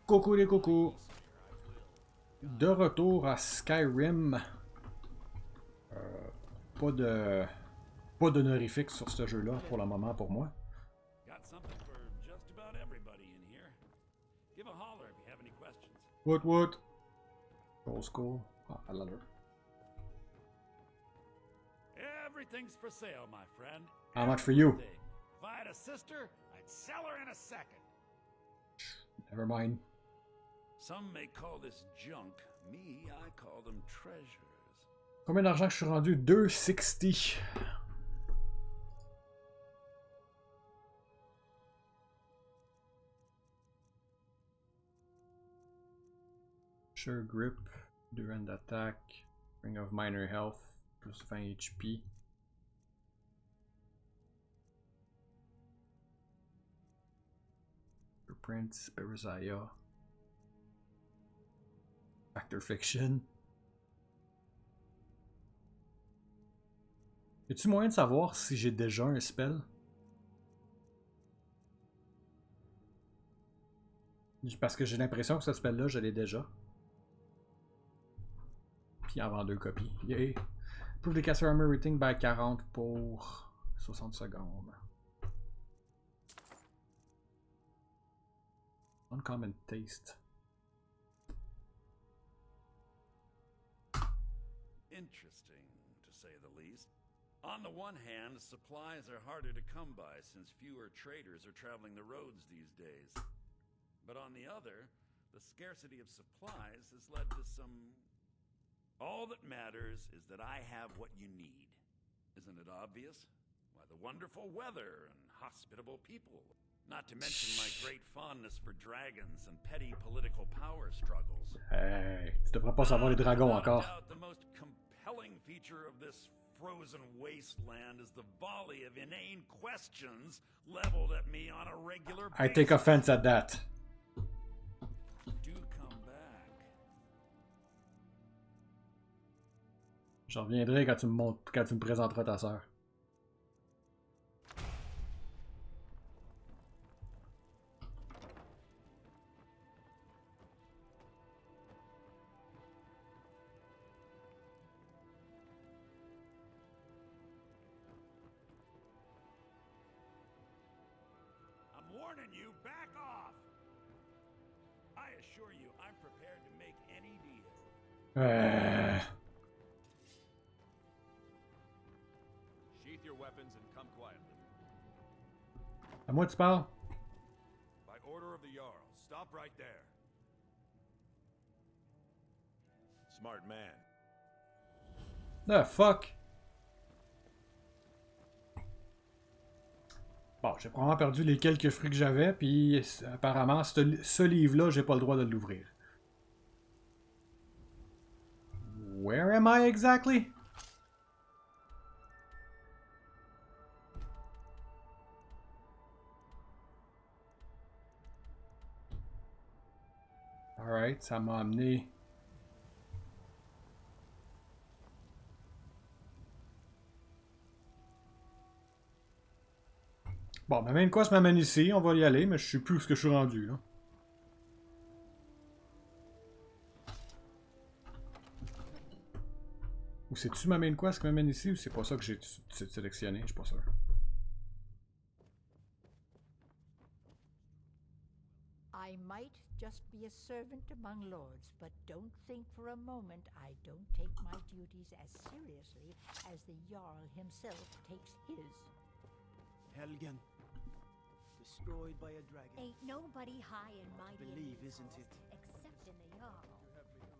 Coucou les coucous! De retour à Skyrim. Pas de... Pas d'honorifique sur ce jeu-là pour le moment pour moi. What? Old school. Oh, I love her. Everything's for sale, my friend. How much for you? If I had a sister, I'd sell her in a second. Never mind. Some may call this junk. Me, I call them treasures. Combien d'argent que je suis rendu? 260. Sure grip, during attack, ring of minor health, plus 20 HP. Prince, Berizaya. Factor Fiction. Y a-t-il moyen de savoir si j'ai déjà un spell? Parce que j'ai l'impression que ce spell-là, je l'ai déjà. Puis en vend 2 copies. Yay! Prove the caster armor rating by 40 pour 60 secondes. Uncommon taste. Interesting, to say the least. On the one hand, supplies are harder to come by since fewer traders are traveling the roads these days. But on the other, the scarcity of supplies has led to some... All that matters is that I have what you need. Isn't it obvious? Why, the wonderful weather and hospitable people. Not to mention my great fondness for dragons and petty political power struggles. Hey, tu devrais pas savoir les dragons encore. The most compelling feature of this frozen wasteland is the volley of inane questions leveled at me on a regular basis. I take offense at that. Do come back. J'en reviendrai quand tu me présenteras ta sœur. Warning you, back off! I assure you, I'm prepared to make any deal. Sheath your weapons and come quietly. À moi tu parles? By order of the Jarl, stop right there. Smart man. The fuck? Bon, j'ai probablement perdu les quelques fruits que j'avais, puis apparemment, ce livre-là, j'ai pas le droit de l'ouvrir. Where am I exactly? Alright, ça m'a amené... Bon, ma main quest m'amène ici, on va y aller, mais je sais plus où ce que je suis rendu, là. Ou c'est-tu ma main quest qui m'amène ici, ou c'est pas ça que j'ai sélectionné, je suis pas sûr. I might just be a servant among lords, but don't think for a moment I don't take my duties as seriously as the Jarl himself takes his. Helgen. Destroyed by a dragon. Ain't nobody high and mighty Believe, in these isn't it? halls, except in the Jarl.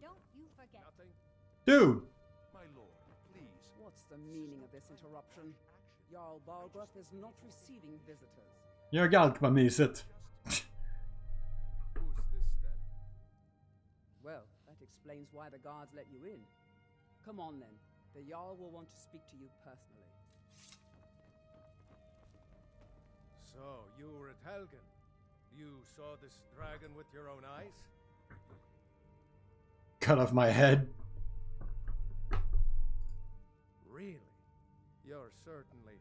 Don't you forget. Nothing? Dude! My lord, please. What's the meaning of this interruption? Jarl Balgruth is not receiving visitors. Y'a un garde qui m'a amené ici. Who's this then? Well, that explains why the guards let you in. Come on then. The Jarl will want to speak to you personally. So, you were at Helgen. You saw this dragon with your own eyes? Cut off my head. Really? You're certainly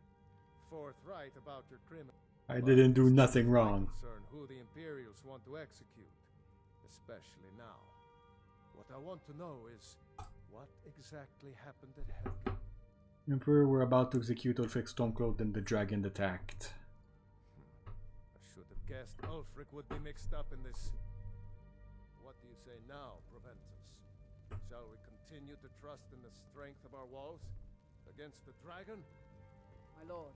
forthright about your criminal. I didn't do nothing wrong. Concern who the Imperials want to execute. especially now. What I want to know is what exactly happened at Helgen. Emperor, we're about to execute Ulfric Stormcloak and the dragon attacked. I should have guessed Ulfric would be mixed up in this. What do you say now, Proventus? Shall we continue to trust in the strength of our walls against the dragon? My lord,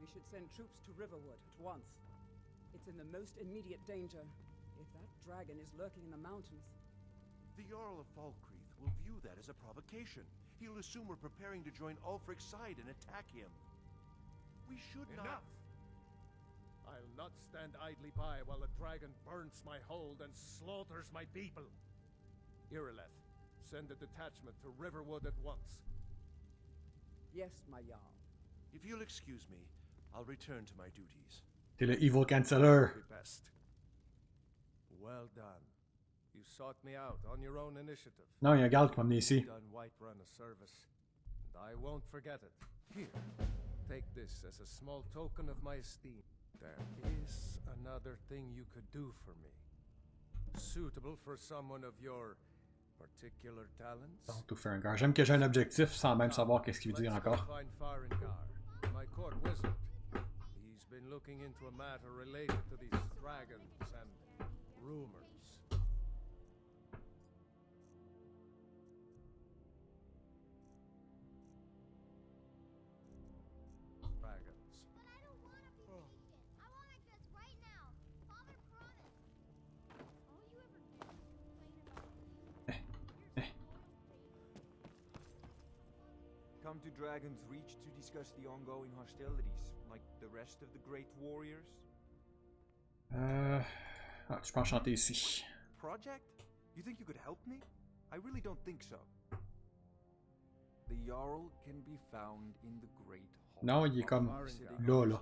we should send troops to Riverwood at once. It's in the most immediate danger. If that dragon is lurking in the mountains... The Jarl of Falkreath will view that as a provocation. He'll assume we're preparing to join Ulfric's side and attack him. We should Enough! I'll not stand idly by while the dragon burns my hold and slaughters my people. Irileth, send a detachment to Riverwood at once. Yes, my Jarl. If you'll excuse me, I'll return to my duties. T'es le evil canceller. Be best. Well done. You sought me out on your own initiative. Non, il y a un garde qui m'a amené ici. Done Whiterun a service, and I won't forget it. Here, take this as a small token of my esteem. There is another thing you could do for me, suitable for someone of your particular talents. Donc, tout fait un gars. J'aime que j'ai un objectif sans même savoir qu'est-ce qu'il veut dire encore. Find Farengar, my court wizard. He's been looking into a matter related to these dragons and rumors. Come to Dragon's Reach to discuss the ongoing hostilities, like the rest of the great warriors? Ah, tu peux en chanter ici. Project? You think you could help me? I really don't think so. The Jarl can be found in the Great Hall. Non, il est comme là, là.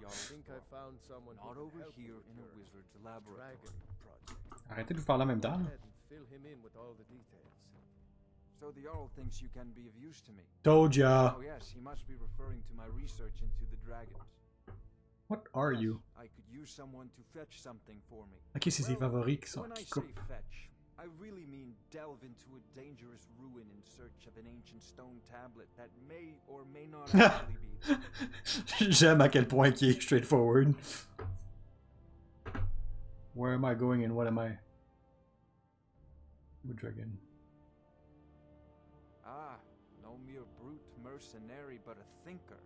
Not over here in a wizard's laboratory. Arrêtez de vous parler en même temps. So the Jarl thinks you can be of use to me. Told ya. Oh yes, he must be referring to my research into the dragons. What are you? I could use someone to fetch something for me. Ok, c'est ses favoris qui sont When I qui say coupent. fetch, I really mean delve into a dangerous ruin in search of an ancient stone tablet that may or may not actually be there. J'aime à quel point il est straightforward. Where am I going and what am I? Wood dragon. Ah, no mere brute mercenary, but a thinker.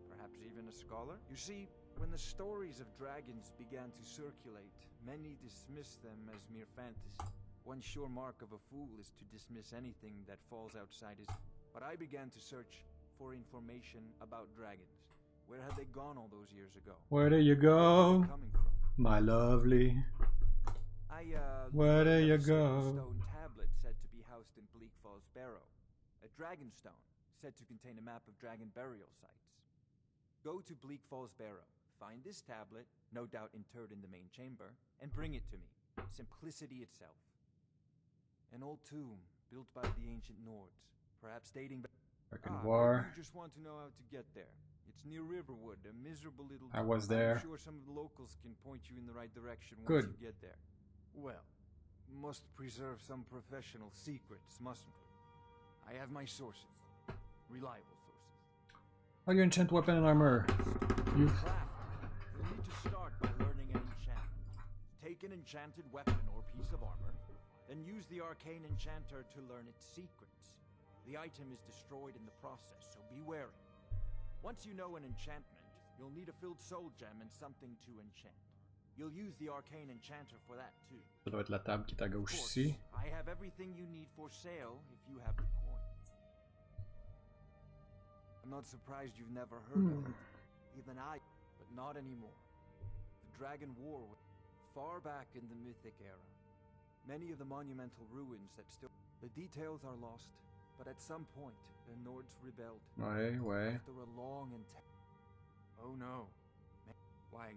Perhaps even a scholar? You see, when the stories of dragons began to circulate, many dismissed them as mere fantasy. One sure mark of a fool is to dismiss anything that falls outside his... But I began to search for information about dragons. Where had they gone all those years ago? Where do you go, Coming from? my lovely? Where do you a certain go? stone tablet said to be housed in Bleak Falls Barrow. A dragon stone said to contain a map of dragon burial sites. Go to Bleak Falls Barrow, find this tablet, no doubt interred in the main chamber, and bring it to me. Simplicity itself. An old tomb built by the ancient Nords, perhaps dating back. Frickin' war. You just want to know how to get there. It's near Riverwood, a miserable little. I was there. I'm sure some of the locals can point you in the right direction once Good. you get there. Well, must preserve some professional secrets, mustn't we? I have my sources, reliable sources. Oh, you enchant weapon and armor. You. Craft. You'll need to start by learning an enchantment. Take an enchanted weapon or piece of armor, then use the arcane enchanter to learn its secrets. The item is destroyed in the process, so be wary. Once you know an enchantment, you'll need a filled soul gem and something to enchant. You'll use the arcane enchanter for that too. Ça doit être la table qui est à Of gauche course, ici. I have everything you need for sale if you have the coin. I'm not surprised you've never heard of it. Even I, but not anymore. The Dragon War was far back in the Mythic era. Many of the monumental ruins that still... The details are lost, but at some point, the Nords rebelled. Ouais, ouais. After a long and... Oh no. Why,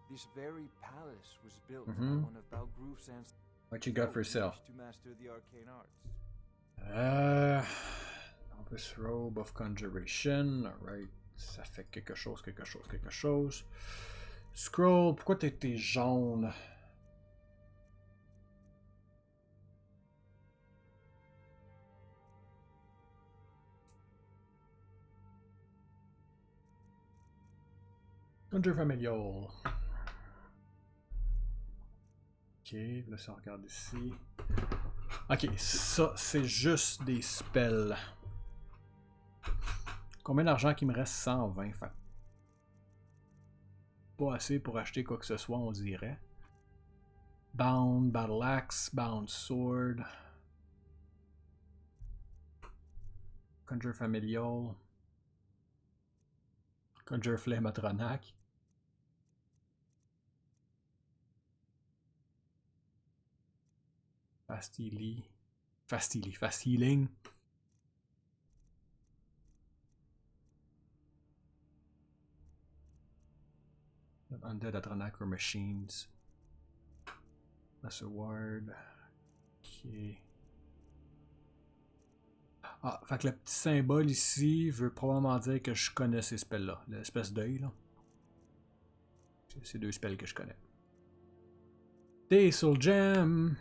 this very palace was built by one of Balgroof's ancestors. What you got for sale? To master the arcane arts. Novice robe of conjuration. Alright. Ça fait quelque chose, quelque chose, quelque chose. Scroll. Pourquoi t'es jaune? Conjure familial. Ok, là si on regarde ici. Ok, ça c'est juste des spells. Combien d'argent qu'il me reste? 120. Fait. Pas assez pour acheter quoi que ce soit, on dirait. Bound, Battle Axe, Bound Sword. Conjure familial. Conjure Flame Atronac. Fast Healing. Undead Atronac or Machines. Lesser Ward. Ok. Ah, fait que le petit symbole ici veut probablement dire que je connais ces spells-là. L'espèce d'œil, là. C'est deux spells que je connais. Des Soul Gem.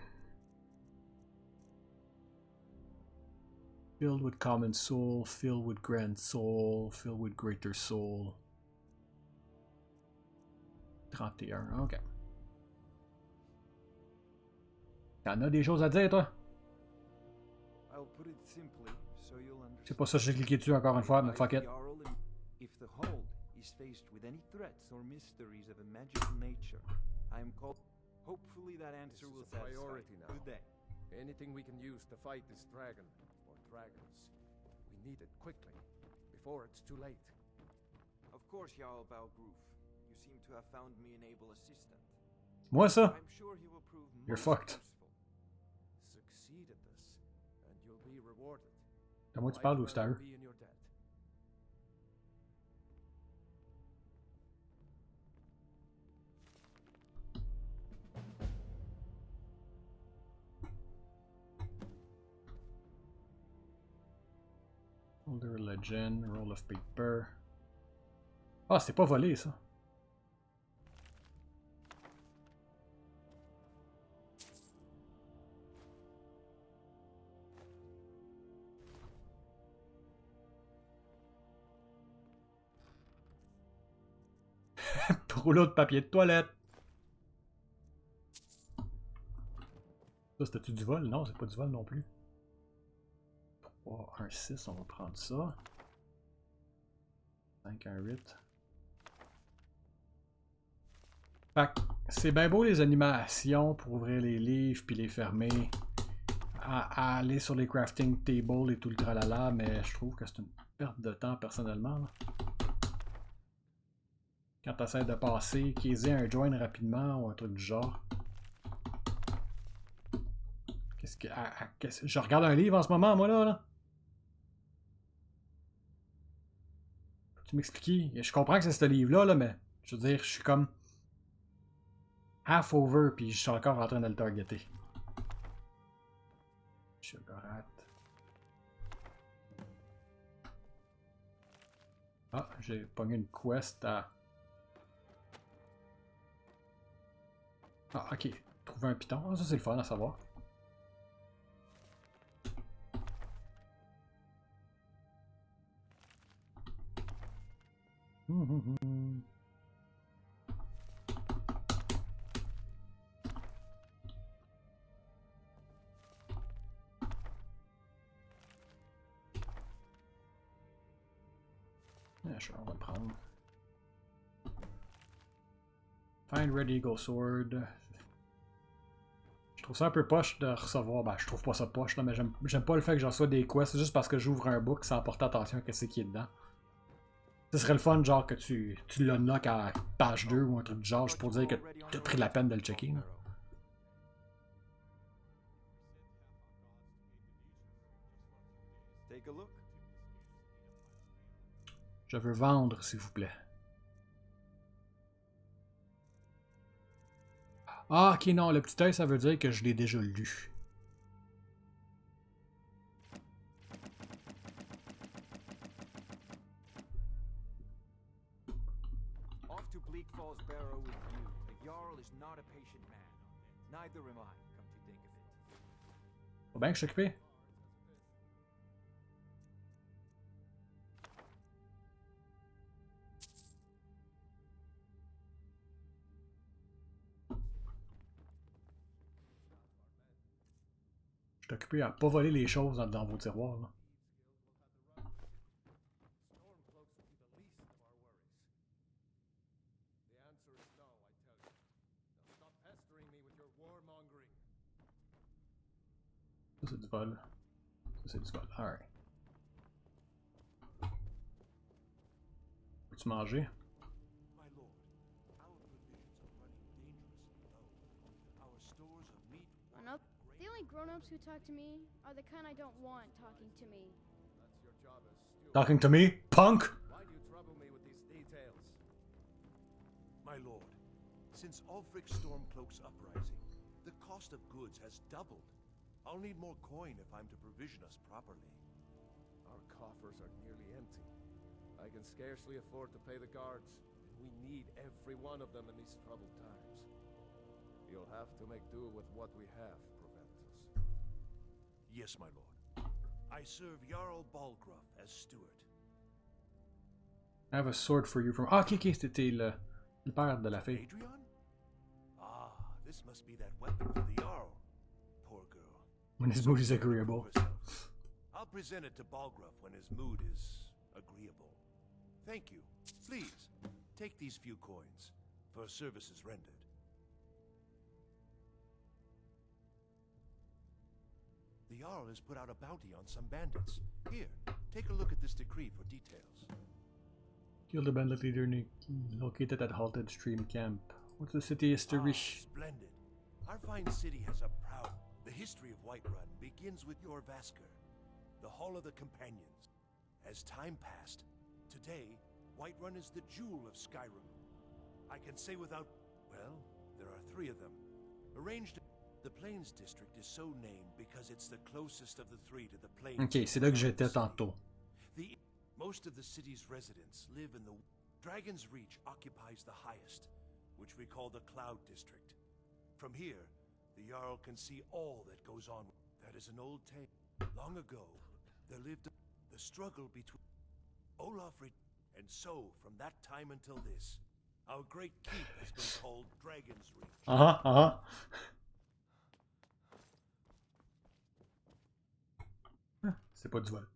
Filled with Common Soul, filled with Grand Soul, filled with Greater Soul. 31, ok. T'en as des choses à dire, toi? C'est pas ça que j'ai cliqué dessus encore une fois, mais fuck it. If the hold is faced with any threats or mysteries of a magical nature, I am called. Hopefully that answer will satisfy. Priority now. Good day. Anything we can use to fight this dragon, or dragons, we need it quickly, before it's too late. Of course, Jarl Balgroof. You seem to have found me an able assistant. Moi ça. I'm sure he will prove You're most fucked. useful. Succeed at this, and you'll be rewarded. À moi tu parles ou c'est à eux? Be in your debt. Older Legend, Roll of Paper. Ah, c'est pas volé ça. Rouleau de papier de toilette. Ça, c'était-tu du vol? Non, c'est pas du vol non plus. 3, 1, 6, on va prendre ça. 5, 1, 8. Fait que c'est bien beau les animations pour ouvrir les livres puis les fermer. À aller sur les crafting tables et tout le tralala, mais je trouve que c'est une perte de temps personnellement. Là. Quand tu essaies de passer, qu'ils aient un join rapidement ou un truc du genre. Qu'est-ce que. Je regarde un livre en ce moment, moi là. Peux-tu m'expliquer? Je comprends que c'est ce livre-là, là, mais je veux dire, je suis comme half over, puis je suis encore en train de le targeter. Sugarat. Ah, j'ai pogné une quest à. Ah, ok. Trouver un piton. Ah, ça, c'est le fun à savoir. Yeah, sure, on va le prendre. Find Red Eagle Sword. Je trouve ça un peu poche de recevoir. Ben, je trouve pas ça poche, là, mais j'aime pas le fait que j'en reçois des quests juste parce que j'ouvre un book sans porter attention à ce qui est dedans. Ce serait le fun, genre, que tu l'unlock à page 2 ou un truc du genre, juste pour dire que t'as pris la peine de le checker. Là. Je veux vendre, s'il vous plaît. Ah, ok, non, le petit œil, ça veut dire que je l'ai déjà lu. Off to Bleak Falls Barrow with you. The Jarl is not a patient man. Neither am I, come to think of it. Faut bien que je suis occupé. Je suis occupé à pas voler les choses dans vos tiroirs. Là. Ça c'est du vol. Ça c'est du vol. Alright. Peux-tu manger? My lord, our provisions are running dangerously low. Our stores of meat, Run up. The only grown-ups who talk to me are the kind I don't want talking to me. That's your job as steward. Talking to me, punk! Why do you trouble me with these details? My lord, since Ulfric's Stormcloak's uprising, the cost of goods has doubled. I'll need more coin if I'm to provision us properly. Our coffers are nearly empty. I can scarcely afford to pay the guards, and we need every one of them in these troubled times. You'll have to make do with what we have, Proventus. Yes, my lord. I serve Jarl Balgruuf as steward. I have a sword for you from... Ah, ok, c'était le père de la fille. Adrian? Ah, this must be that weapon for the Jarl. Poor girl. When his mood is agreeable. I'll present it to Balgruuf when his mood is agreeable. Thank you. Please, take these few coins for services rendered. The Jarl has put out a bounty on some bandits. Here, take a look at this decree for details. Kill the bandit leader located at halted stream camp. What's the city history? Splendid. Our fine city has a proud... The history of Whiterun begins with your Vasker, the Hall of the Companions. As time passed, today, Whiterun is the jewel of Skyrim. I can say without... Well, there are 3 of them. Arranged... The Plains District is so named because it's the closest of the 3 to the Plains. Ok, c'est là que j'étais tantôt. Most of the city's residents live in the... Dragon's Reach occupies the highest, which we call the Cloud District. From here, the Jarl can see all that goes on. That is an old tale. Long ago, there lived the struggle between Olaf and so, from that time until this, our great keep has been called Dragon's Reach. C'est pas du vol.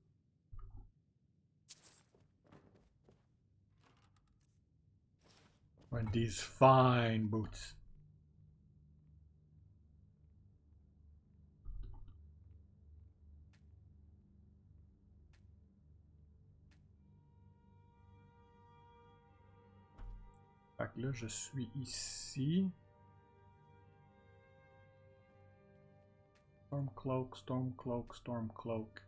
And these fine boots. Fait que là, je suis ici. Stormcloak, Stormcloak, Stormcloak.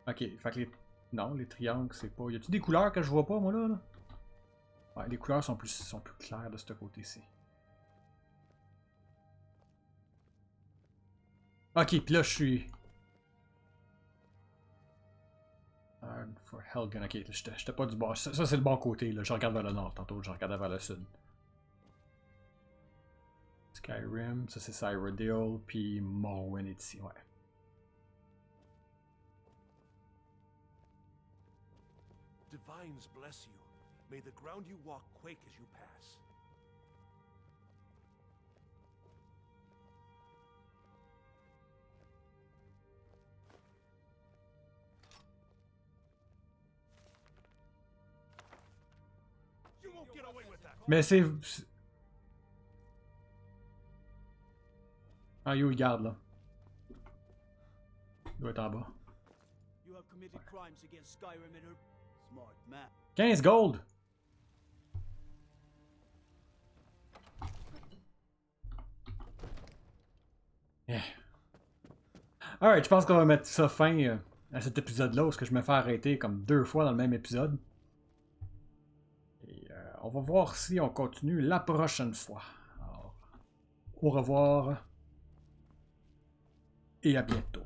Ok, fait que les... Non, les triangles, c'est pas... Y a-t-il des couleurs que je vois pas, moi, là? Ouais, les couleurs sont plus claires de ce côté-ci. Ok, puis là, je suis... For Helgen, ok, j'étais pas du bas. Ça c'est le bon côté, là. Je regarde vers le nord, tantôt, je regardais vers le sud. Skyrim, ça c'est Cyrodiil, puis Morrowind est ici, ouais. Divines bless you. May the ground you walk quake as you pass. You won't get away with that. Mais c'est... Ah, yo, il garde, là. Il doit être en bas. You have committed crimes against Skyrim and her smart man. 15 gold! Yeah. Alright, je pense qu'on va mettre ça fin à cet épisode-là, parce que je me fais arrêter comme 2 fois dans le même épisode. Et on va voir si on continue la prochaine fois. Alors, au revoir et à bientôt.